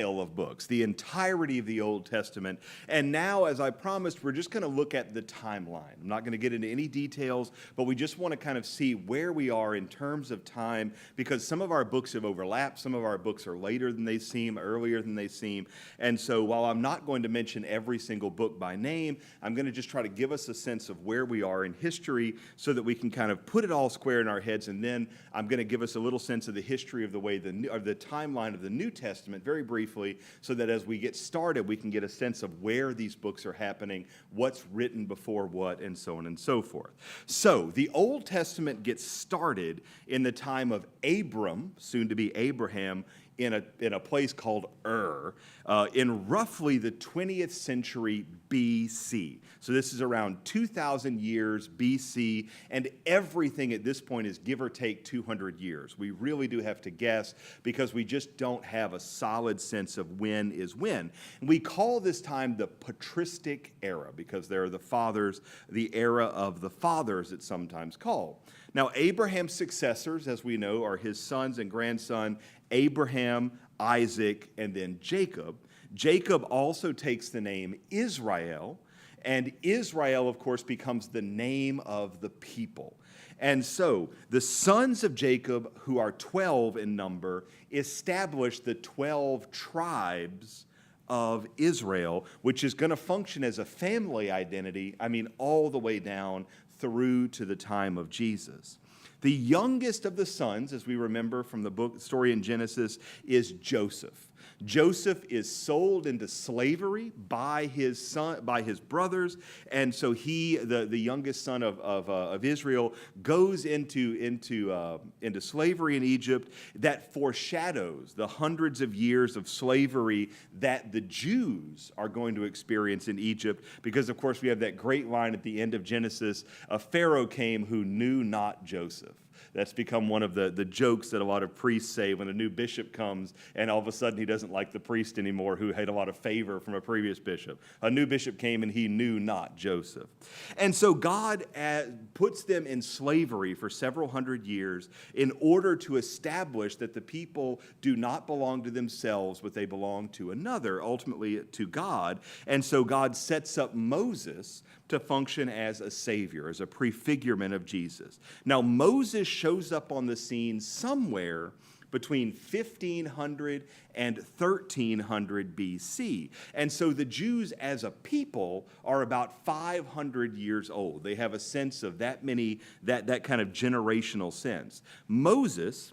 of books, the entirety of the Old Testament. And now, as I promised, we're just going to look at the timeline. I'm not going to get into any details, but we just want to kind of see where we are in terms of time, because some of our books have overlapped. Some of our books are later than they seem, earlier than they seem. And so while I'm not going to mention every single book by name, I'm going to just try to give us a sense of where we are in history so that we can kind of put it all square in our heads. And then I'm going to give us a little sense of the history of the way the timeline of the New Testament, very briefly, so that as we get started, we can get a sense of where these books are happening, what's written before what, and so on and so forth. So the Old Testament gets started in the time of Abram, soon to be Abraham, in a place called Ur, in roughly the 20th century BC. So this is around 2,000 years BC, and everything at this point is give or take 200 years. We really do have to guess because we just don't have a solid sense of when is when. And we call this time the patristic era because there are the fathers, the era of the fathers it's sometimes called. Now, Abraham's successors, as we know, are his sons and grandson, Abraham, Isaac, and then Jacob. Jacob also takes the name Israel, and Israel, of course, becomes the name of the people. And so the sons of Jacob, who are 12 in number, establish the 12 tribes of Israel, which is going to function as a family identity, all the way down through to the time of Jesus. The youngest of the sons, as we remember from the story in Genesis, is Joseph. Joseph is sold into slavery by his brothers, and so he, the youngest son of Israel, goes into slavery in Egypt. That foreshadows the hundreds of years of slavery that the Jews are going to experience in Egypt, because of course we have that great line at the end of Genesis: "A Pharaoh came who knew not Joseph." That's become one of the jokes that a lot of priests say when a new bishop comes and all of a sudden he doesn't like the priest anymore who had a lot of favor from a previous bishop. A new bishop came and he knew not Joseph. And so God puts them in slavery for several hundred years in order to establish that the people do not belong to themselves, but they belong to another, ultimately to God. And so God sets up Moses to function as a savior, as a prefigurement of Jesus. Now, Moses shows up on the scene somewhere between 1500 and 1300 BC. And so the Jews as a people are about 500 years old. They have a sense of that kind of generational sense. Moses,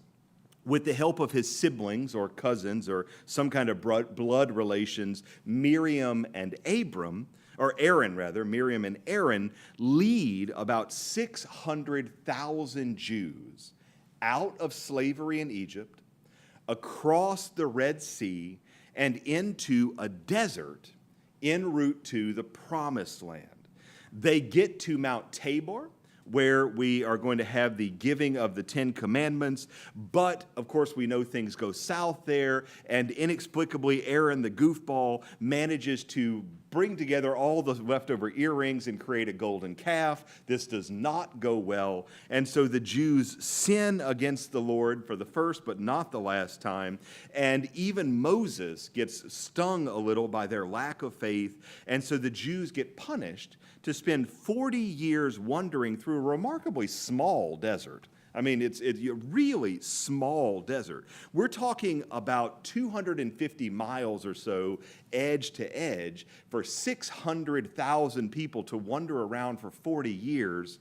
with the help of his siblings or cousins or some kind of blood relations, Miriam and Aaron, lead about 600,000 Jews out of slavery in Egypt, across the Red Sea, and into a desert en route to the Promised Land. They get to Mount Tabor, where we are going to have the giving of the Ten Commandments. But, of course, we know things go south there, and inexplicably, Aaron, the goofball, manages to bring together all the leftover earrings and create a golden calf. This does not go well. And so the Jews sin against the Lord for the first but not the last time. And even Moses gets stung a little by their lack of faith. And so the Jews get punished to spend 40 years wandering through a remarkably small desert. It's a really small desert. We're talking about 250 miles or so, edge to edge, for 600,000 people to wander around for 40 years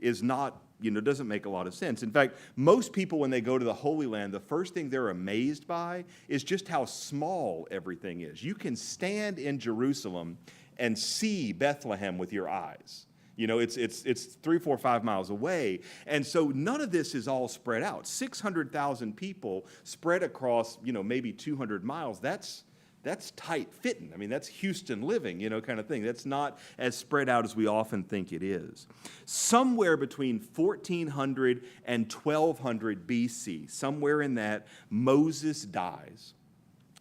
is not, doesn't make a lot of sense. In fact, most people, when they go to the Holy Land, the first thing they're amazed by is just how small everything is. You can stand in Jerusalem and see Bethlehem with your eyes. It's 3, 4, 5 miles away. And so none of this is all spread out. 600,000 people spread across, maybe 200 miles. That's tight fitting. That's Houston living, kind of thing. That's not as spread out as we often think it is. Somewhere between 1400 and 1200 BC, somewhere in that, Moses dies.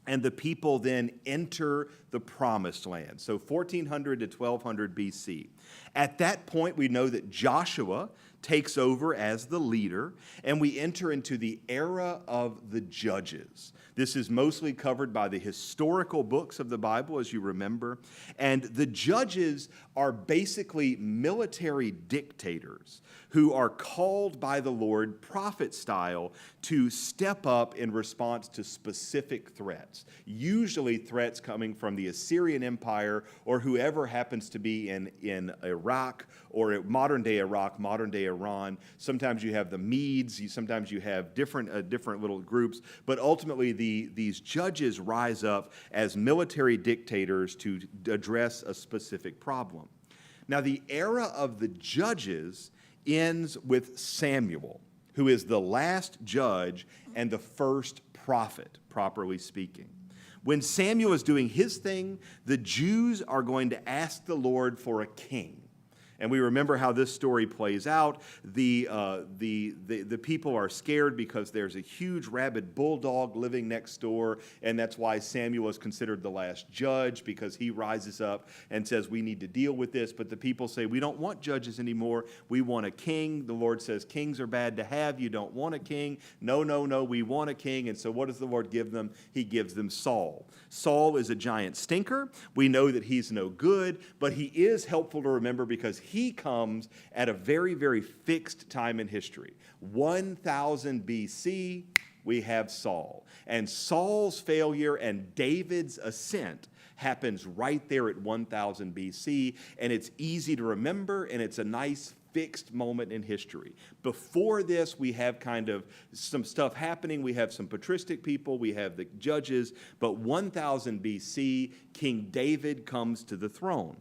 And the people then enter the Promised Land. So 1400 to 1200 BC. At that point, we know that Joshua takes over as the leader, and we enter into the era of the judges. This is mostly covered by the historical books of the Bible, as you remember. And the judges are basically military dictators who are called by the Lord, prophet style, to step up in response to specific threats. Usually threats coming from the Assyrian Empire or whoever happens to be in Iraq or modern-day Iraq, modern-day Iran. Sometimes you have the Medes, sometimes you have different little groups, but ultimately these judges rise up as military dictators to address a specific problem. Now, the era of the judges ends with Samuel, who is the last judge and the first prophet, properly speaking. When Samuel is doing his thing, the Jews are going to ask the Lord for a king. And we remember how this story plays out. The people are scared because there's a huge rabid bulldog living next door, and that's why Samuel is considered the last judge, because he rises up and says, we need to deal with this. But the people say, we don't want judges anymore. We want a king. The Lord says, kings are bad to have. You don't want a king. No, we want a king. And so what does the Lord give them? He gives them Saul. Saul is a giant stinker. We know that he's no good, but he is helpful to remember because he comes at a very, very fixed time in history. 1000 BC, we have Saul. And Saul's failure and David's ascent happens right there at 1000 BC, and it's easy to remember, and it's a nice fixed moment in history. Before this, we have kind of some stuff happening. We have some patristic people. We have the judges. But 1000 BC, King David comes to the throne.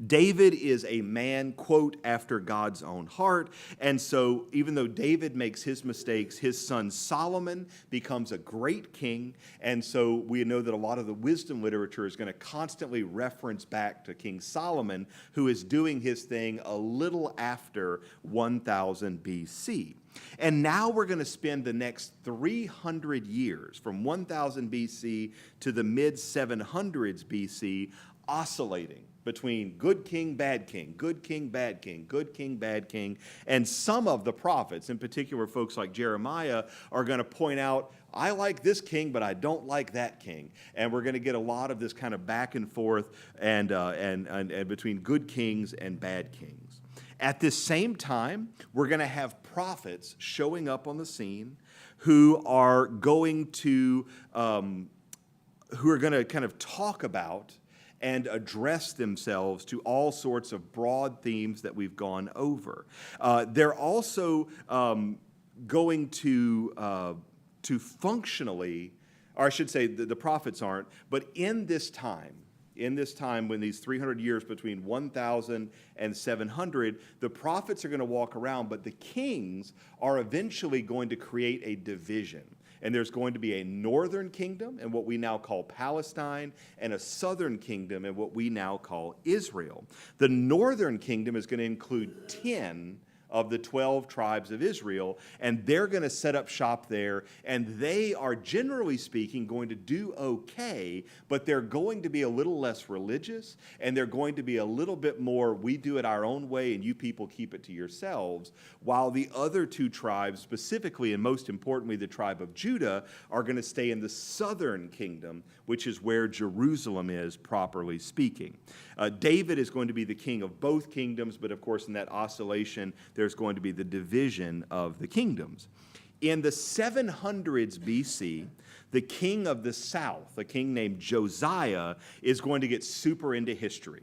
David is a man, quote, after God's own heart. And so even though David makes his mistakes, his son Solomon becomes a great king. And so we know that a lot of the wisdom literature is going to constantly reference back to King Solomon, who is doing his thing a little after 1000 BC. And now we're going to spend the next 300 years, from 1000 BC to the mid-700s BC, oscillating between good king, bad king, good king, bad king, good king, bad king. And some of the prophets, in particular folks like Jeremiah, are going to point out, I like this king, but I don't like that king. And we're going to get a lot of this kind of back and forth and between good kings and bad kings. At this same time, we're going to have prophets showing up on the scene who are going to kind of talk about and address themselves to all sorts of broad themes that we've gone over. They're also going to functionally, or I should say the prophets aren't, but in this time when these 300 years between 1000 and 700, the prophets are going to walk around, but the kings are eventually going to create a division. And there's going to be a northern kingdom in what we now call Palestine and a southern kingdom in what we now call Israel. The northern kingdom is going to include 10 of the 12 tribes of Israel, and they're going to set up shop there, and they are, generally speaking, going to do okay, but they're going to be a little less religious, and they're going to be a little bit more, we do it our own way, and you people keep it to yourselves, while the other two tribes, specifically and most importantly the tribe of Judah, are going to stay in the southern kingdom, which is where Jerusalem is, properly speaking. David is going to be the king of both kingdoms, but of course in that oscillation, there's going to be the division of the kingdoms. In the 700s BC, the king of the south, a king named Josiah, is going to get super into history.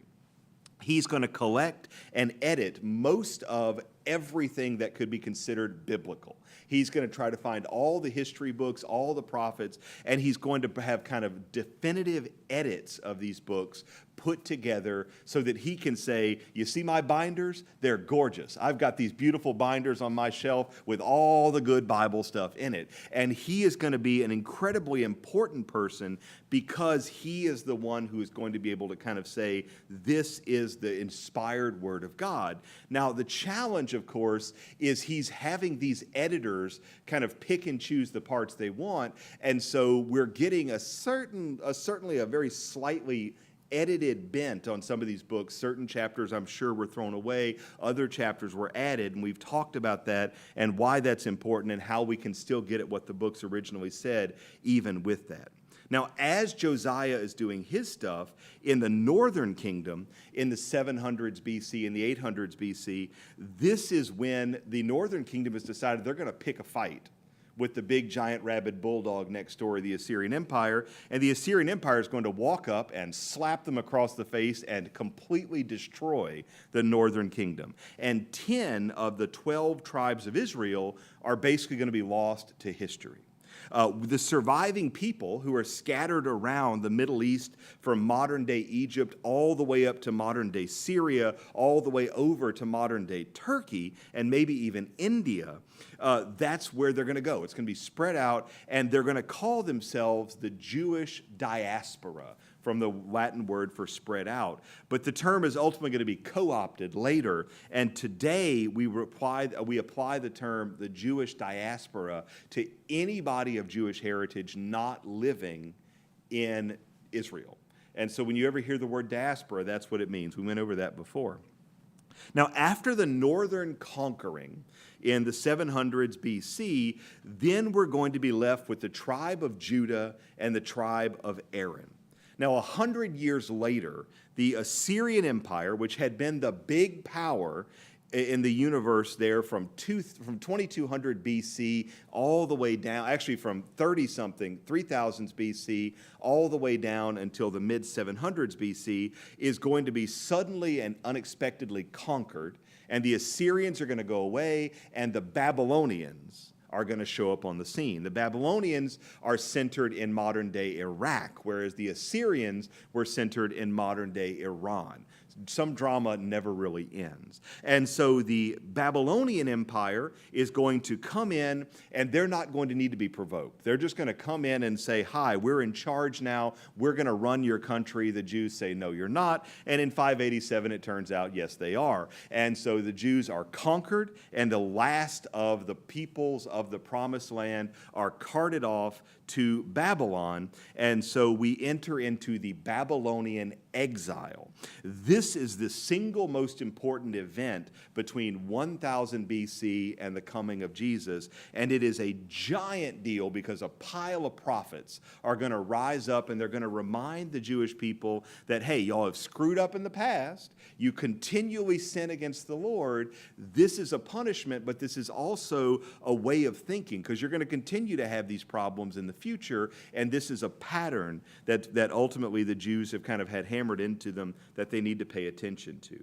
He's going to collect and edit most of everything that could be considered biblical. He's going to try to find all the history books, all the prophets, and he's going to have kind of definitive edits of these books put together so that he can say, you see my binders? They're gorgeous. I've got these beautiful binders on my shelf with all the good Bible stuff in it. And he is going to be an incredibly important person because he is the one who is going to be able to kind of say, this is the inspired word of God. Now, the challenge, of course, is he's having these editors kind of pick and choose the parts they want. And so we're getting certainly a very slightly edited bent on some of these books. Certain chapters, I'm sure, were thrown away. Other chapters were added, and we've talked about that and why that's important and how we can still get at what the books originally said, even with that. Now, as Josiah is doing his stuff in the northern kingdom in the 700s BC and the 800s BC, this is when the northern kingdom has decided they're going to pick a fight with the big giant rabid bulldog next door, the Assyrian Empire. And the Assyrian Empire is going to walk up and slap them across the face and completely destroy the northern kingdom. And 10 of the 12 tribes of Israel are basically going to be lost to history. The surviving people who are scattered around the Middle East from modern-day Egypt all the way up to modern-day Syria, all the way over to modern-day Turkey, and maybe even India, that's where they're going to go. It's going to be spread out, and they're going to call themselves the Jewish diaspora, from the Latin word for spread out. But the term is ultimately going to be co-opted later, and today we apply the term the Jewish diaspora to anybody of Jewish heritage not living in Israel. And so when you ever hear the word diaspora, that's what it means. We went over that before. Now, after the northern conquering in the 700s BC, then we're going to be left with the tribe of Judah and the tribe of Aaron. Now, 100 years later, the Assyrian Empire, which had been the big power in the universe there from 2200 BC all the way down, actually from 30-something, 3000s BC, all the way down until the mid-700s BC, is going to be suddenly and unexpectedly conquered, and the Assyrians are going to go away, and the Babylonians are going to show up on the scene. The Babylonians are centered in modern-day Iraq, whereas the Assyrians were centered in modern-day Iran. Some drama never really ends. And so the Babylonian Empire is going to come in, and they're not going to need to be provoked. They're just going to come in and say, hi, we're in charge now. We're going to run your country. The Jews say, no, you're not. And in 587, it turns out, yes, they are. And so the Jews are conquered, and the last of the peoples of the promised land are carted off to Babylon. And so we enter into the Babylonian exile. This is the single most important event between 1000 BC and the coming of Jesus, and it is a giant deal because a pile of prophets are going to rise up and they're going to remind the Jewish people that, hey, y'all have screwed up in the past, you continually sin against the Lord, this is a punishment, but this is also a way of thinking, because you're going to continue to have these problems in the future, and this is a pattern that ultimately the Jews have kind of had hammered into them that they need to pay attention to.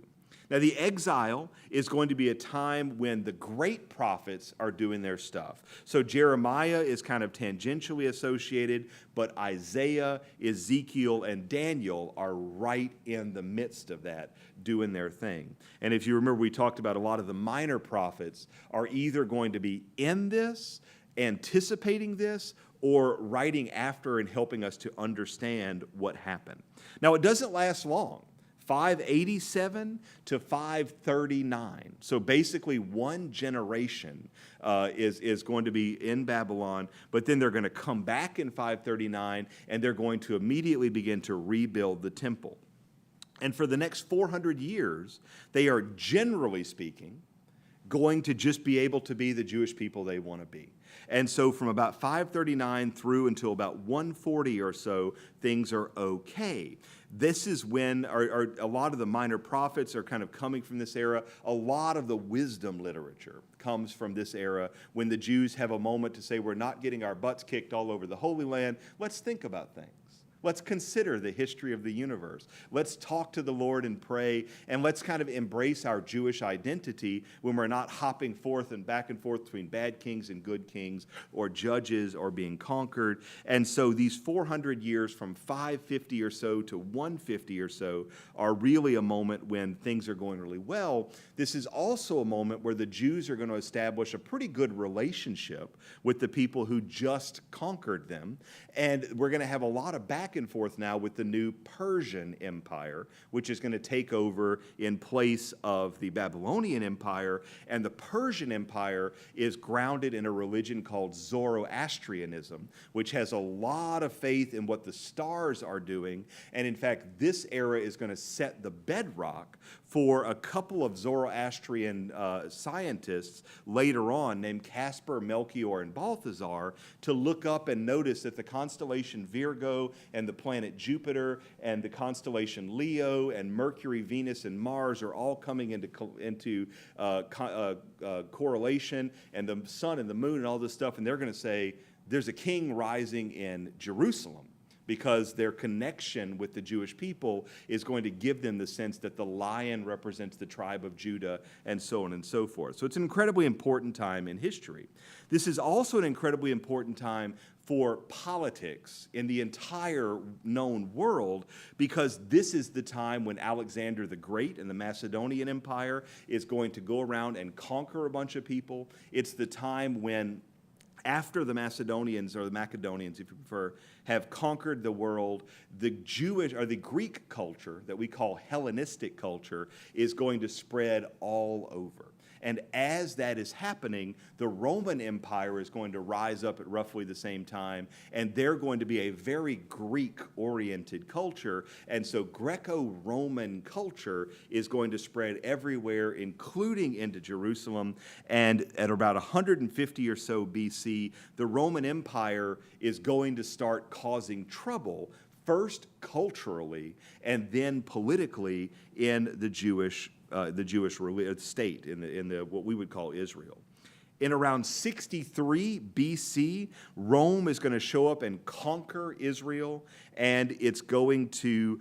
Now, the exile is going to be a time when the great prophets are doing their stuff. So Jeremiah is kind of tangentially associated, but Isaiah, Ezekiel, and Daniel are right in the midst of that, doing their thing. And if you remember, we talked about a lot of the minor prophets are either going to be in this, anticipating this, or writing after and helping us to understand what happened. Now, it doesn't last long. 587 to 539. So basically one generation is going to be in Babylon, but then they're going to come back in 539, and they're going to immediately begin to rebuild the temple. And for the next 400 years, they are, generally speaking, going to just be able to be the Jewish people they want to be. And so from about 539 through until about 140 or so, things are okay. This is when a lot of the minor prophets are kind of coming from this era. A lot of the wisdom literature comes from this era when the Jews have a moment to say, we're not getting our butts kicked all over the Holy Land. Let's think about things. Let's consider the history of the universe. Let's talk to the Lord and pray, and let's kind of embrace our Jewish identity when we're not hopping forth and back between bad kings and good kings, or judges, or being conquered. And so these 400 years from 550 or so to 150 or so are really a moment when things are going really well. This is also a moment where the Jews are going to establish a pretty good relationship with the people who just conquered them, and we're going to have a lot of back back and forth now with the new Persian Empire, which is going to take over in place of the Babylonian Empire. And the Persian Empire is grounded in a religion called Zoroastrianism, which has a lot of faith in what the stars are doing. And in fact, this era is going to set the bedrock for a couple of Zoroastrian scientists later on named Caspar, Melchior, and Balthazar to look up and notice that the constellation Virgo and the planet Jupiter and the constellation Leo and Mercury, Venus, and Mars are all coming into correlation, and the sun and the moon and all this stuff, and they're going to say there's a king rising in Jerusalem, because their connection with the Jewish people is going to give them the sense that the lion represents the tribe of Judah, and so on and so forth. So it's an incredibly important time in history. This is also an incredibly important time for politics in the entire known world, because this is the time when Alexander the Great and the Macedonian Empire is going to go around and conquer a bunch of people. It's the time when, after the Macedonians, or the Macedonians if you prefer, have conquered the world, the Jewish or the Greek culture that we call Hellenistic culture is going to spread all over. And as that is happening, the Roman Empire is going to rise up at roughly the same time, and they're going to be a very Greek-oriented culture. And so Greco-Roman culture is going to spread everywhere, including into Jerusalem. And at about 150 or so BC, the Roman Empire is going to start causing trouble, first culturally and then politically, in the Jewish state, in the what we would call Israel. In around 63 BC, Rome is going to show up and conquer Israel, and it's going to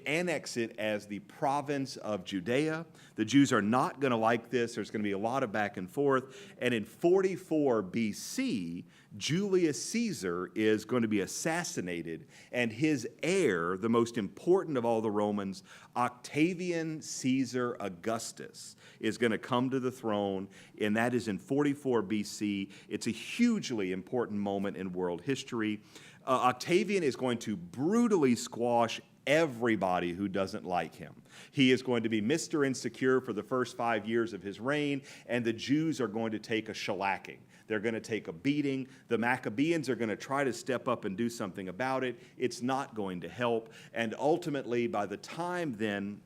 annex it as the province of Judea. The Jews are not going to like this. There's going to be a lot of back and forth. And in 44 BC, Julius Caesar is going to be assassinated, and his heir, the most important of all the Romans, Octavian Caesar Augustus, is going to come to the throne, and that is in 44 BC. It's a hugely important moment in world history. Octavian is going to brutally squash everybody who doesn't like him. He is going to be Mr. Insecure for the first 5 years of his reign, and the Jews are going to take a shellacking. They're going to take a beating. The Maccabees are going to try to step up and do something about it. It's not going to help. And ultimately, by the time then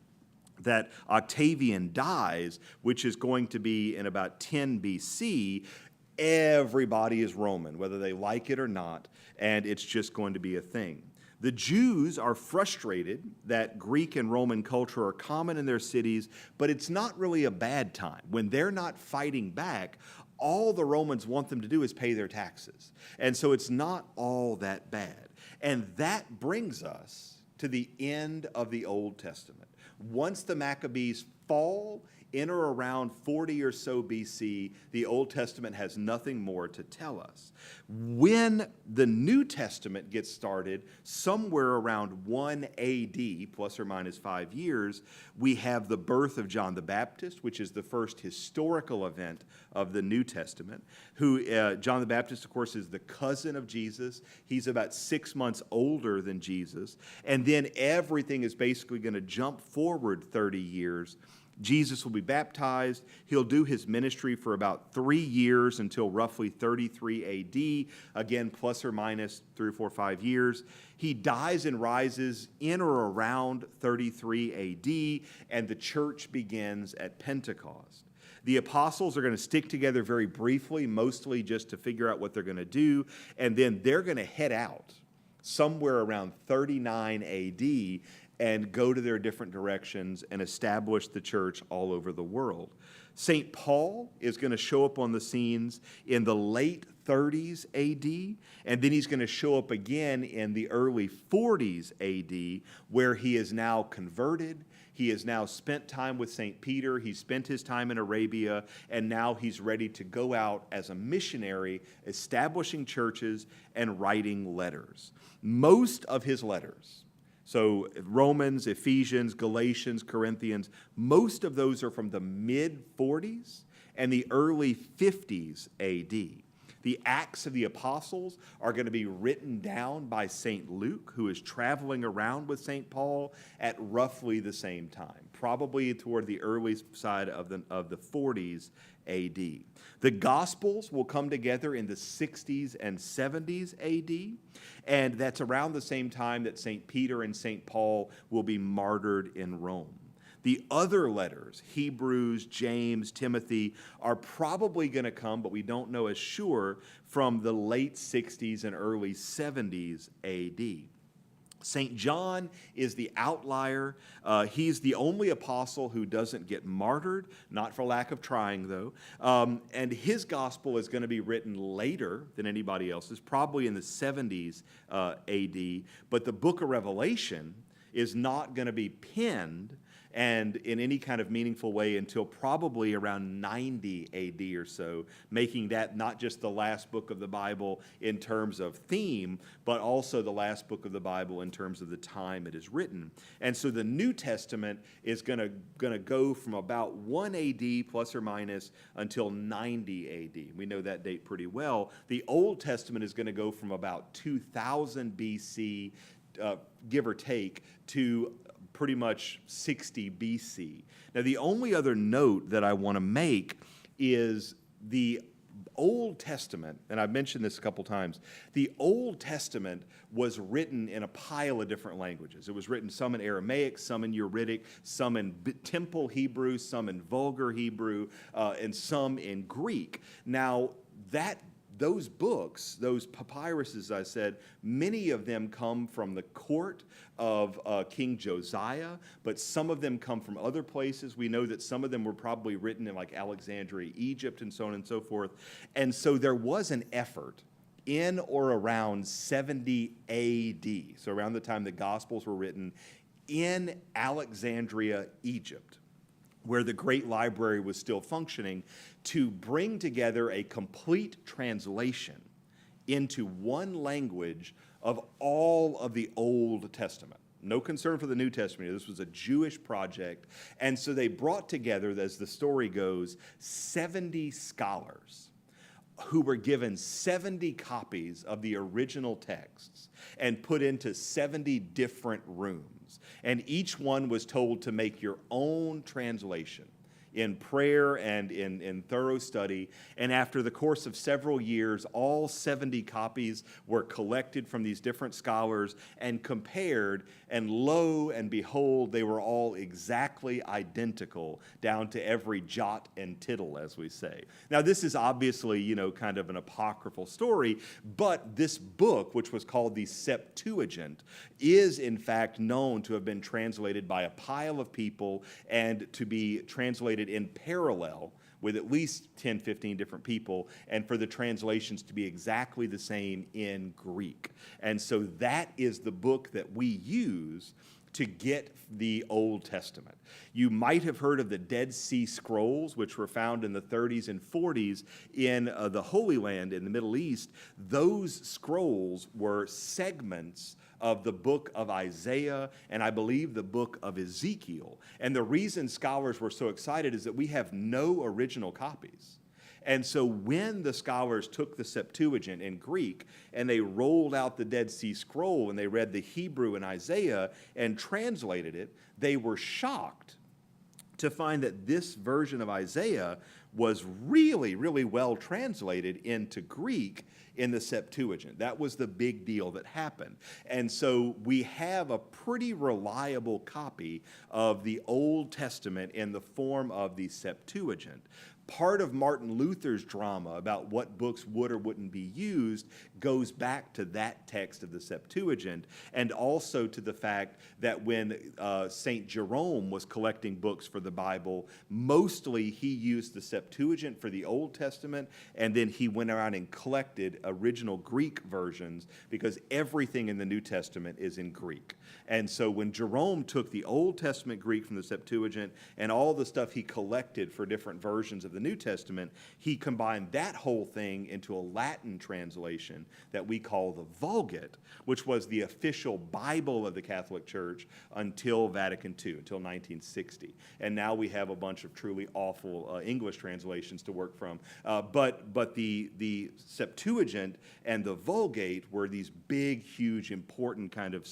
that Octavian dies, which is going to be in about 10 BC, everybody is Roman, whether they like it or not, and it's just going to be a thing. The Jews are frustrated that Greek and Roman culture are common in their cities, but it's not really a bad time. When they're not fighting back, all the Romans want them to do is pay their taxes. And so it's not all that bad. And that brings us to the end of the Old Testament. Once the Maccabees fall, in or around 40 or so BC, the Old Testament has nothing more to tell us. When the New Testament gets started, somewhere around 1 AD, plus or minus 5 years, we have the birth of John the Baptist, which is the first historical event of the New Testament. John the Baptist, of course, is the cousin of Jesus. He's about 6 months older than Jesus. And then everything is basically going to jump forward 30 years. Jesus will be baptized. He'll do his ministry for about 3 years until roughly 33 AD, again, plus or minus 3 or 4, 5 years. He dies and rises in or around 33 AD, and the church begins at Pentecost. The apostles are going to stick together very briefly, mostly just to figure out what they're going to do, and then they're going to head out somewhere around 39 AD and go to their different directions and establish the church all over the world. St. Paul is going to show up on the scenes in the late 30s AD, and then he's going to show up again in the early 40s AD, where he is now converted. He has now spent time with St. Peter. He spent his time in Arabia, and now he's ready to go out as a missionary, establishing churches and writing letters. Most of his letters, so Romans, Ephesians, Galatians, Corinthians, most of those are from the mid-40s and the early 50s AD. The Acts of the Apostles are going to be written down by St. Luke, who is traveling around with St. Paul at roughly the same time, probably toward the early side of the 40s AD. The Gospels will come together in the 60s and 70s AD, and that's around the same time that St. Peter and St. Paul will be martyred in Rome. The other letters, Hebrews, James, Timothy, are probably going to come, but we don't know as sure, from the late 60s and early 70s AD. St. John is the outlier. He's the only apostle who doesn't get martyred, not for lack of trying, though. And his gospel is going to be written later than anybody else's, probably in the 70s AD. But the book of Revelation is not going to be penned and in any kind of meaningful way until probably around 90 AD or so, making that not just the last book of the Bible in terms of theme, but also the last book of the Bible in terms of the time it is written. And so the New Testament is going to go from about 1 AD plus or minus until 90 AD. We know that date pretty well. The Old Testament is going to go from about 2000 BC, give or take, to pretty much 60 BC. Now, the only other note that I want to make is the Old Testament, and I've mentioned this a couple times, the Old Testament was written in a pile of different languages. It was written some in Aramaic, some in Uritic, some in Temple Hebrew, some in Vulgar Hebrew, and some in Greek. Now, those books, those papyruses, I said, many of them come from the court of King Josiah, but some of them come from other places. We know that some of them were probably written in like Alexandria, Egypt, and so on and so forth. And so there was an effort in or around 70 AD, so around the time the Gospels were written, in Alexandria, Egypt, where the great library was still functioning, to bring together a complete translation into one language of all of the Old Testament. No concern for the New Testament. This was a Jewish project. And so they brought together, as the story goes, 70 scholars who were given 70 copies of the original texts and put into 70 different rooms. And each one was told to make your own translation in prayer and in thorough study. And after the course of several years, all 70 copies were collected from these different scholars and compared, and lo and behold, they were all exactly identical, down to every jot and tittle, as we say. Now, this is obviously, kind of an apocryphal story, but this book, which was called the Septuagint, is in fact known to have been translated by a pile of people and to be translated in parallel with at least 10, 15 different people, and for the translations to be exactly the same in Greek. And so that is the book that we use to get the Old Testament. You might have heard of the Dead Sea Scrolls, which were found in the 30s and 40s in the Holy Land in the Middle East. Those scrolls were segments of the book of Isaiah and I believe the book of Ezekiel. And the reason scholars were so excited is that we have no original copies. And so when the scholars took the Septuagint in Greek and they rolled out the Dead Sea Scroll and they read the Hebrew in Isaiah and translated it, they were shocked to find that this version of Isaiah was really, really well translated into Greek in the Septuagint. That was the big deal that happened. And so we have a pretty reliable copy of the Old Testament in the form of the Septuagint. Part of Martin Luther's drama about what books would or wouldn't be used goes back to that text of the Septuagint, and also to the fact that when St. Jerome was collecting books for the Bible, mostly he used the Septuagint for the Old Testament, and then he went around and collected original Greek versions because everything in the New Testament is in Greek. And so when Jerome took the Old Testament Greek from the Septuagint and all the stuff he collected for different versions of the New Testament, he combined that whole thing into a Latin translation that we call the Vulgate, which was the official Bible of the Catholic Church until Vatican II, until 1960. And now we have a bunch of truly awful English translations translations to work from. But the Septuagint and the Vulgate were these big, huge, important kind of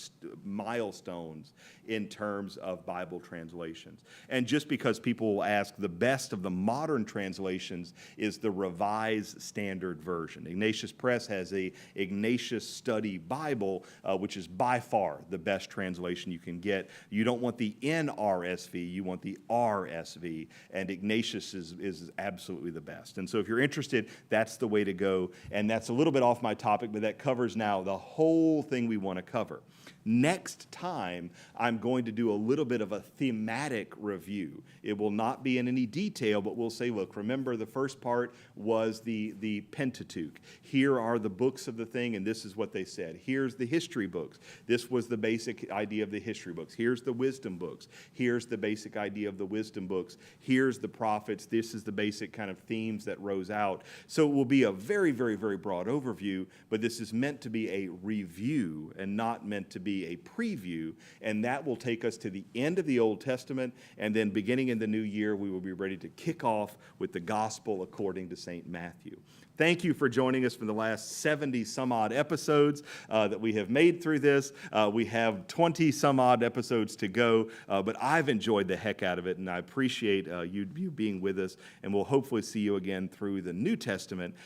milestones in terms of Bible translations. And just because people will ask, the best of the modern translations is the Revised Standard Version. Ignatius Press has a Ignatius Study Bible, which is by far the best translation you can get. You don't want the NRSV, you want the RSV, and Ignatius is absolutely the best. And so if you're interested, that's the way to go. And that's a little bit off my topic, but that covers now the whole thing we want to cover. Next time, I'm going to do a little bit of a thematic review. It will not be in any detail, but we'll say, look, remember the first part was the Pentateuch. Here are the books of the thing, and this is what they said. Here's the history books. This was the basic idea of the history books. Here's the wisdom books. Here's the basic idea of the wisdom books. Here's the prophets. This is the basic kind of themes that rose out. So it will be a very, very, very broad overview, but this is meant to be a review and not meant to be a preview, and that will take us to the end of the Old Testament, and then beginning in the new year, we will be ready to kick off with the Gospel according to St. Matthew. Thank you for joining us for the last 70 some odd episodes that we have made through this. We have 20 some odd episodes to go, but I've enjoyed the heck out of it, and I appreciate you being with us, and we'll hopefully see you again through the New Testament,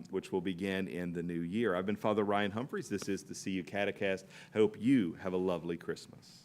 which will begin in the new year. I've been Father Ryan Humphries. This is the CU Catecast. I hope you have a lovely Christmas.